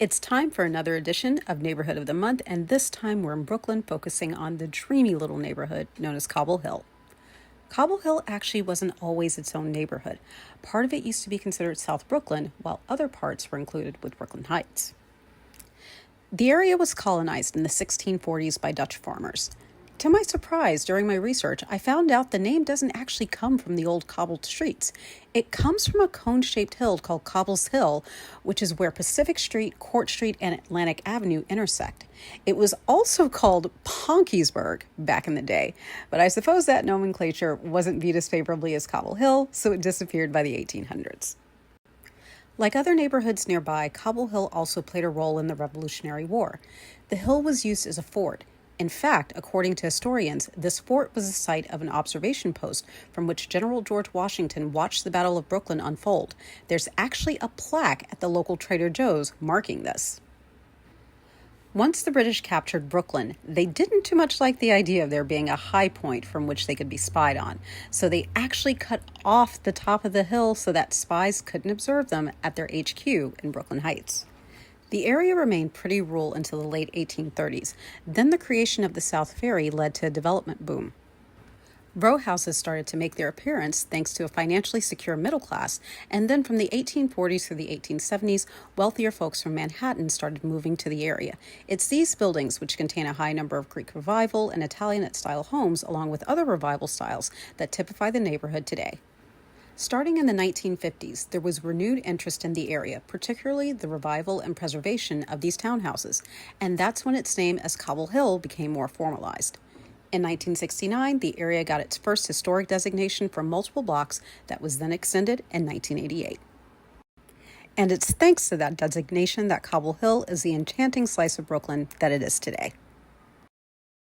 It's time for another edition of Neighborhood of the Month, and this time we're in Brooklyn focusing on the dreamy little neighborhood known as Cobble Hill. Cobble Hill actually wasn't always its own neighborhood. Part of it used to be considered South Brooklyn, while other parts were included with Brooklyn Heights. The area was colonized in the 1640s by Dutch farmers. To my surprise, during my research, I found out the name doesn't actually come from the old cobbled streets. It comes from a cone-shaped hill called Cobble Hill, which is where Pacific Street, Court Street, and Atlantic Avenue intersect. It was also called Ponkiesburg back in the day, but I suppose that nomenclature wasn't viewed as favorably as Cobble Hill, so it disappeared by the 1800s. Like other neighborhoods nearby, Cobble Hill also played a role in the Revolutionary War. The hill was used as a fort. In fact, according to historians, this fort was the site of an observation post from which General George Washington watched the Battle of Brooklyn unfold. There's actually a plaque at the local Trader Joe's marking this. Once the British captured Brooklyn, they didn't too much like the idea of there being a high point from which they could be spied on, so they actually cut off the top of the hill so that spies couldn't observe them at their HQ in Brooklyn Heights. The area remained pretty rural until the late 1830s. Then the creation of the South Ferry led to a development boom. Row houses started to make their appearance thanks to a financially secure middle class, and then from the 1840s through the 1870s, wealthier folks from Manhattan started moving to the area. It's these buildings, which contain a high number of Greek Revival and Italianate-style homes, along with other Revival styles, that typify the neighborhood today. Starting in the 1950s, there was renewed interest in the area, particularly the revival and preservation of these townhouses, and that's when its name as Cobble Hill became more formalized. In 1969, the area got its first historic designation for multiple blocks that was then extended in 1988. And it's thanks to that designation that Cobble Hill is the enchanting slice of Brooklyn that it is today.